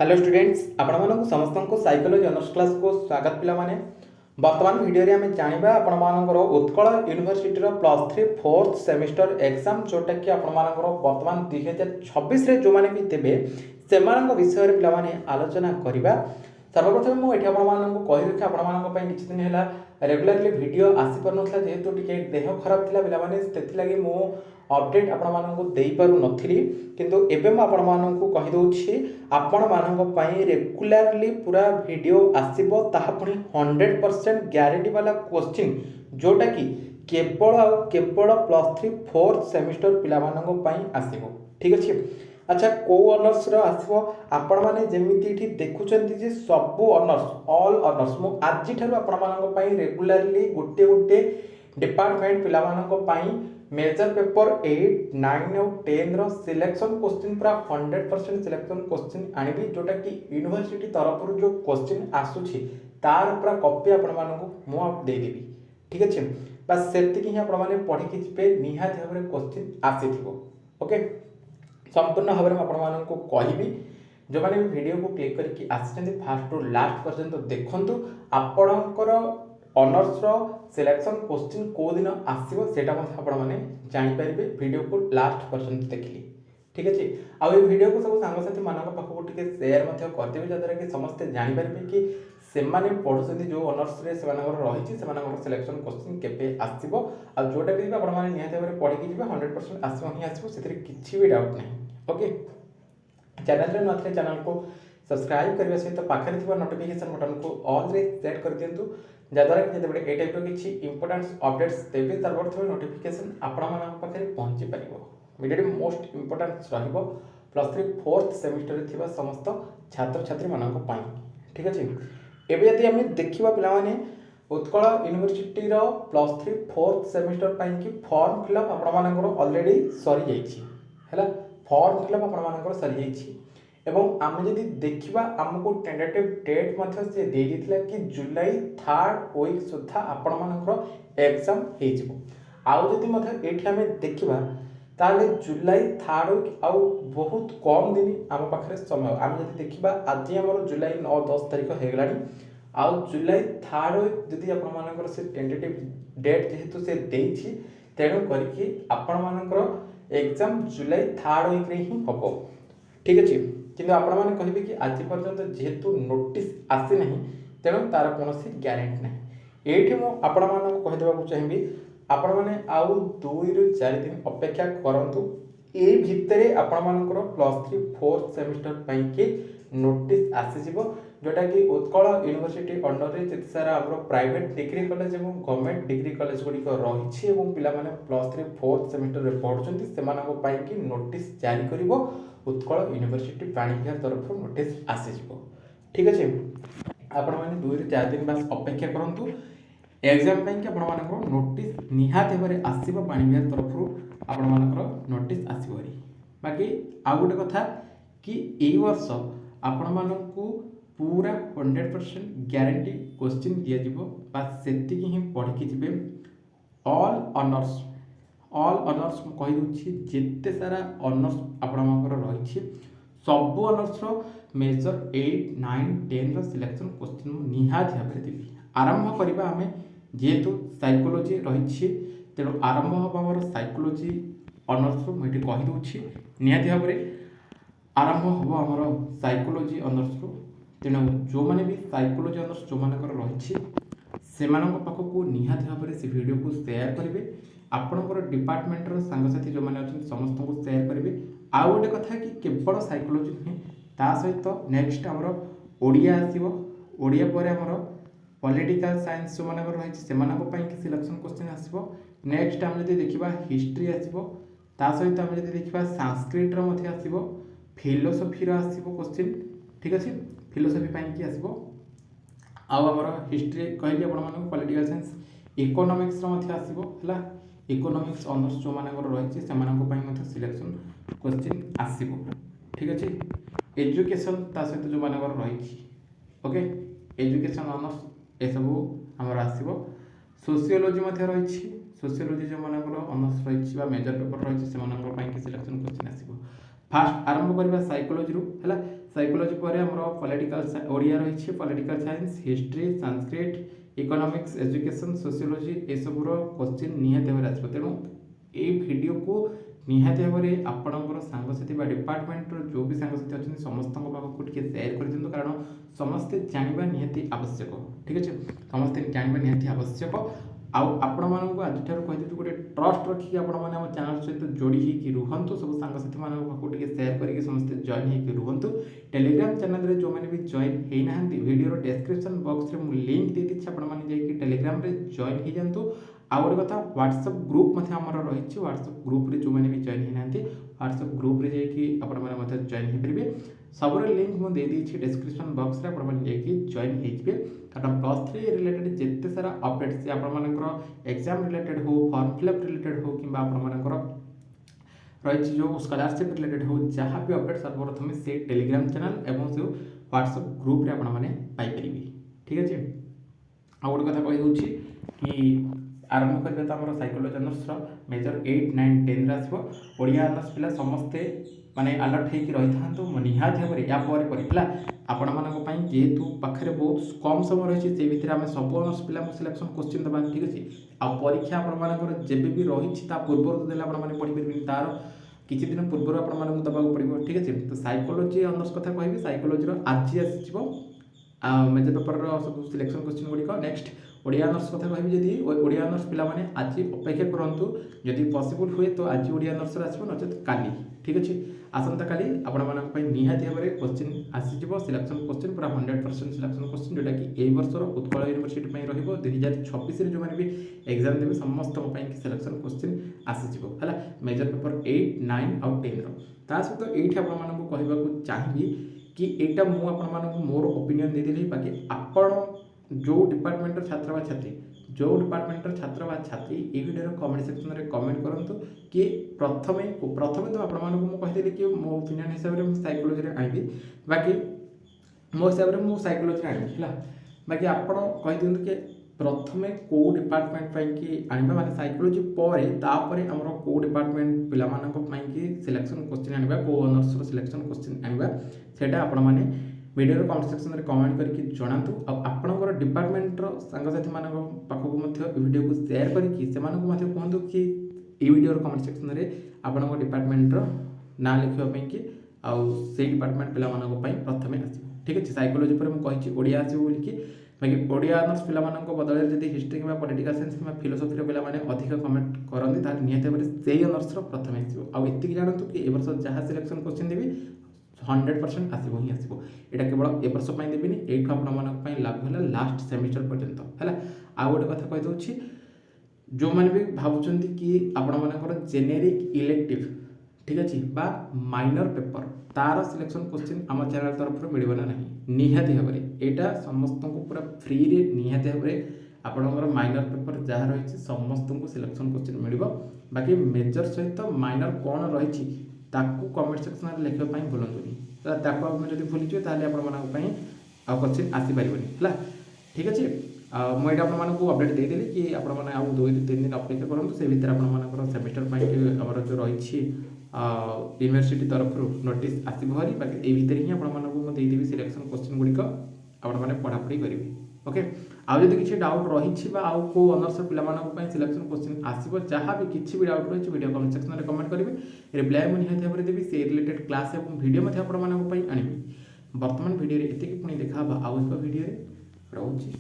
Hello students आपण मानक समस्त को साइकोलॉजी ऑनर्स क्लास को स्वागत पिला माने वर्तमान वीडियो रे हमें जानिबा आपण मानकर उत्कल यूनिवर्सिटी रो +3 फोर्थ सेमिस्टर एग्जाम जोटा कि आपण मानकर वर्तमान 2026 रे जो माने भी देबे सेमानक विषय रे पिला माने आलोचना करिबा। सर्वप्रथम मु एठी आपण मानक कहि रखि आपण मानक पय किछि दिन हैला रेगुलरली वीडियो आसी परनथला जेहेतु टिके देह खराब थिला पिला माने तेथि लागि मु अपडेट आपण मानक देई पारु नथिली किंतु एबे मु आपण मानक कहि दउछि आपण मानक पय रेगुलरली पूरा वीडियो आसीबो ताहा पुनी 100% ग्यारंटी वाला क्वेश्चन जोटा कि केवल +3 फोर्थ सेमिस्टर पिला मानक पय आसीबो। ठीक अछि। अच्छा को ऑनर्स रो आसीबो आपण माने जेमिति इठी देखुचंती जे सब ऑनर्स ऑल ऑनर्स मु आजि थारु आपण मानक पय रेगुलरली गुटे गुटे डिपार्टमेंट पिला मानक पय मेजर पेपर 8 9 और 10 रो सिलेक्शन क्वेश्चन पूरा 100% सिलेक्शन क्वेश्चन आनिबी जोटा कि यूनिवर्सिटी तरफ जो क्वेश्चन आसुछि तार पूरा कॉपी आपण मानक मु आप दे देबी। ठीक अछि। बस सेति कि आपण माने पढि कि पे निहा भाबरे क्वेश्चन आसीथिबो। ओके संपूर्ण भाबरे आपण मानक को कहिबी जो माने वीडियो को क्लिक करके आछन फास्ट टू लास्ट पर्यंत देखंतु आपणकर ऑनर्स रो सिलेक्शन क्वेश्चन को दिन आसीबो सेटा मते आपण माने जानि परिबे वीडियो को लास्ट पर्यंत देखली। ठीक अछि। आ ए वीडियो को सब संग साथी मानक पाखो टिके शेयर मते कर देबे जदरा कि समस्त जानि परिबे कि सेमाने पढुसथि जो ऑनर्स रे सेमानकर रहिछि सेमानकर सिलेक्शन क्वेश्चन केबे आसीबो आ जोटा भी आपण माने निहाते भाबरे पढि कि जिबे 100% आसीबो ही आसीबो सेतरे किछि भी डाउट नै। ओके चैनल रे नथले चैनल को सब्सक्राइब करबे सहित पाखरे थिबा नोटिफिकेशन बटन को ऑल रे सेट कर दियंतु जदरा कि जदे ए टाइप रो किछि इंपोर्टेंट अपडेट्स देबे सर्वप्रथम नोटिफिकेशन आपण मानक पाखरे पहुंची परिबो। वीडियो मोस्ट इंपोर्टेंट रहिबो +3 फोर्थ सेमिस्टर रे थिबा समस्त छात्र छात्री मानक पई। ठीक अछि। एबे यदि हम देखिबा पिला माने उत्कल यूनिवर्सिटी रो +3 फोर्थ सेमिस्टर पई कि फॉर्म फिलअप आपण मानकर ऑलरेडी सरी जाईछि हैला फॉर्म फिलअप आपण मानकर सरी जाईछि एवं आम जदि देखिबा हमको टेंटेटिव डेट मथे से दे दिथिला कि जुलाई 3rd वीक सुद्धा आपण मानकर एग्जाम हे जिवो। आउ जदि मथे एठी हम देखिबा ताले जुलाई 3rd वीक आउ बहुत कम दिन आम पाखरे समय आम जदि देखिबा आज हमर जुलाई 9 10 तारिख हे गलानी आउ जुलाई 3rd वीक जदि आपण मानकर से टेंटेटिव डेट जेहेतु से देछि तेणु करके आपण मानकर एग्जाम जुलाई 3rd वीक रे ही हबो। ठीक अछि। किंतु आपण माने कहिबे कि आज पर्यंत जेहेतु नोटिस आसी नहीं तेणु तार कोनोसी ग्यारंटी नहीं। एठी मो आपण मानक कहि देबा को चाहिबी आपण माने आउ 2 रु 4 दिन अपेक्षा करंतु ए भितरे आपण मानकर +3 फोर्थ सेमिस्टर पई के नोटिस आसी जिवो जोटा कि उत्कल यूनिवर्सिटी अंडर रे जति सारा हमरो प्राइवेट डिग्री कॉलेज एवं गवर्नमेंट डिग्री कॉलेज गुडी को रहिछि एवं पिला माने +3 फोर्थ सेमिस्टर रे पढुचंती सेमानको पई कि नोटिस जारी करिवो उत्कल यूनिवर्सिटी पाणिग्या तरफ नोटिस आसी जिवो। ठीक अछि। आपण माने 2 रु 4 दिन बस अपेक्षा करंतु एग्जाम पई कि आपण मानकर नोटिस निहाते भाबरे आसीबो पाणिग्या तरफ आपण मानकर नोटिस आसीबोरी। बाकी आ गुटे कथा कि एई वर्ष आपण मानकू पूरा 100% ग्यारंटी क्वेश्चन दिया जिवो बस सेति कि ही पढि कि जिवे ऑल ऑनर्स कहि दउछि जेते सारा ऑनर्स आपण मानकर रहिछि सब ऑनर्स रो मेजर 8 9 10 रो सिलेक्शन क्वेश्चन निहात भाबरे देबी। आरंभ करबा हमें जेहेतु साइकोलॉजी रहिछि तेणु आरंभ हबा हमर साइकोलॉजी ऑनर्स रो मइटे कहि दउछि निहात भाबरे आरंभ हबो हमर साइकोलॉजी ऑनर्स रो तेणु जो माने भी साइकोलॉजी ऑनर्स जो मानकर रहिछि सेमानक पाखकू निहात भाबरे से वीडियो को शेयर करिवे आपनकर डिपार्टमेंट रो सांगसाथी जो माने अछन समस्त को शेयर करिवे। आ गोटे कथा कि केवल साइकोलॉजी नहीं ता सहित नेक्स्ट हमर ओडिया आसीबो ओडिया परे हमर पॉलिटिकल साइंस जो मानकर रहिछि सेमानक पई कि सिलेक्शन क्वेश्चन आसीबो। नेक्स्ट हम जदि देखिबा हिस्ट्री आसीबो ता सहित हम जदि देखिबा संस्कृत रो मध्ये आसीबो फिलोसफी रो आसीबो क्वेश्चन। ठीक अछि। फिलोसफी पई कि आसीबो आउ हमर हिस्ट्री कहली आपण मानक पॉलिटिकल साइंस इकोनॉमिक्स रो मध्ये आसीबो हला इकोनॉमिक्स ऑनर्स जो मानकर रहिछि सेमानक पई मध्ये सिलेक्शन क्वेश्चन आसीबो। ठीक अछि। एजुकेशन ता सहित जो मानकर रहिछि ओके एजुकेशन ऑनर्स ए सब हमर आसीबो। सोशियोलॉजी मध्ये रहिछि सोशियोलॉजी जो मानकर ऑनर्स रहिछि बा मेजर पेपर रहिछि सेमानक पई कि सिलेक्शन क्वेश्चन आसीबो। फास्ट आरंभ करबा साइकोलॉजी रु हला साइकोलॉजी पर हमरो पॉलिटिकल ओडिया रही political science history Sanskrit economics education sociology ए सबुर क्वेश्चन निहाती भाव आसो तेणु ये वीडियो को निहाती भाव में आपणकर सांगसाथी डिपार्टमेंट जो भी सांगसाथी अच्छे समस्त पाखक टे सेयार कर दिखाँ कारण समस्ते जानवा निहाती आवश्यक ठीक अच्छे समस्ते जानवा निहाती आवश्यक आपण मानक आज कही गोटे ट्रस्ट रखिए आप चैनल सहित जोड़ी होगी रुहतु सब सांगसाथी मानक सेयार करके समस्ते जॉइन होगी रुहतु टेलीग्राम चैनल रे जो मैंने भी जॉइन होना वीडियो डिस्क्रिप्शन बॉक्स में मुझे लिंक दे दीजिए आप टेलीग्राम रे जॉइन हो जातु आउ गोटे कथा व्हाट्सएप ग्रुप रही व्हाट्सएप ग्रुप रे जो मैंने भी जॉइन होना व्हाट्सएप ग्रुप रे जाकि जॉइन हो पारे सबूर लिंक मुझे देदी डिस्क्रिप्शन बॉक्स रे जॉइन होइबे कारण +3 रिलेटेड जिते सारा अपडेट्स आपर एग्जाम रिलेटेड हो फॉर्म फिलअप रिलेटेड हो कि रही जो स्कॉलरशिप रिलेटेड हो जहाँ भी अपडेट सर्वप्रथम से टेलीग्राम चैनल एवं से व्हाट्सएप ग्रुप रे आपने ठीक अच्छे आ गोटे कथा कही कि आरंभ करते तो आम साइकोलॉजी ऑनर्स मेजर 8, 9, 10 आसो ओडिया ऑनर्स पिला समस्ते माने अलर्ट होकर रही था निहाती भाव या परीक्षा आपण मानी जेहेतु पाखे बहुत कम समय रही से भितर आम सब ऑनर्स पिला सिलेक्शन क्वेश्चन देवा ठीक अच्छे आ परीक्षा आपर जब भी रही पूर्व देने आपने पढ़ी तार किसी दिन पूर्व आपको देवाक पड़ो ठीक अच्छे तो साइकोलॉजी ऑनर्स कथा कहि साइकोलॉजी आज आसो मेजर पेपर सब सिलेक्शन क्वेश्चन गुड़िक नेक्स्ट ओडिया ऑनर्स कथा कहि जदि ओडिया ऑनर्स पिला माने आज अपेक्षा करंतु जदि पॉसिबल हुए तो आज ओडिया ऑनर्स आसो नचेत काली ठीक अच्छे आसंता काली आपण मानक निहाती भाव में क्वेश्चन आसीजिवो सिलेक्शन क्वेश्चन पूरा 100% सिलेक्शन क्वेश्चन जोटा कि ए वर्षर उत्कल यूनिवर्सिटी में रहिबो 2026 जो मैंने भी एग्जाम देबे समस्त सिलेक्शन क्वेश्चन आसीजिवो हला मेजर पेपर 8, 9 और 10 रो ता सहित एठी आपण मानक कहबाकू चाहिबी कि एटा मु आपण मानक मोर ओपिनियन दे देली बाकी आपण जो डिपार्टमेंट छात्र छात्री जो डिपार्टमेंट छात्र छात्री ये वीडियो कमेंट सेक्शन में कमेंट करूँ कि प्रथमे तो आपको कहीदेली कि मो ओपिनियन हिसाब से साइकोलॉजी आनी बाकी मो हिसाब से मुझे साइकोलॉजी आनी है बाकी आप कही कि प्रथमे कौ डिपार्टमेंट कि आने माने साइकोलॉजी पर आमर कौ डिपार्टमेंट पिला सिलेक्शन क्वेश्चन आने कौ ऑनर्स सिलेक्शन क्वेश्चन आने से आपने वीडियो कमेंट सेक्शन में कमेंट करके जनातु आपणकर डिपार्टमेंटर सांगसाथी पाखक वीडियो को शेयर करके कहतु कि ये वीडियो कमेंट सेक्शन में आपण डिपार्टमेंटर ना लिखापी कि से डिपार्टमेंट पिला प्रथम आस ठीक अच्छे साइकोलॉजी पर मुझे ओडिया आसो बोलिकी बाकी ओडिया ऑनर्स पिला बदल जब हिस्ट्री कि पॉलिटिकल साइंस कि फिलोसफी पिला अधिक कमेंट करते निहत भाव से ऑनर्स प्रथम आसो आती जानतु कि ए वर्ष जहाँ सिलेक्शन क्वेश्चन देवी 100% आसो ही आसो यहाँ केवल ए वर्ष देवी यू आप लागू है लास्ट सेमिस्टर पर्यंत है आ गोटे कथा कहीदे जो मैंने भी भावुं कि आपणकर जेनेरिक इलेक्टिव ठीक अच्छे बा माइनर पेपर तार सिलेक्शन क्वेश्चन आम चैनल तरफ मिलना ना निहाती भाव में यहाँ समस्त को पूरा फ्री रे निहाती भाव में आपणकर माइनर पेपर जहाँ रही समस्त को सिलेक्शन क्वेश्चन मिल बाकी मेजर सहित माइनर कौन रही कमेंट सेक्शन में लिखापी भूलुनि जब भूलिजे क्वेश्चन आसपारे है ठीक अच्छे मुझे आपको अपडेट देदेली कि आपने आउ 2-3 दिन अपेक्षा करूँ से भितर आपर सेमिस्टर आमर जो रही यूनिवर्सिटी तरफ नोटिस आसपरी बाकी ये भितर ही आपदेवी सिलेक्शन क्वेश्चन गुड़िक आपने पढ़ापढ़ी करेंगे ओके आउ जब किसी डाउट रही आउ को ऑनर्स पिला सिलेक्शन क्वेश्चन आसो जहाँ भी किसी भी डाउट रही वीडियो कमेंट सेक्शन में कमेंट करेंगे रिप्लाई मुझे निहाती भाव में देवी से रिलेटेड क्लास और वीडियो आनी बर्तमान वीडियो एतिक पुणी देखा आउ एक वीडियो रोचे।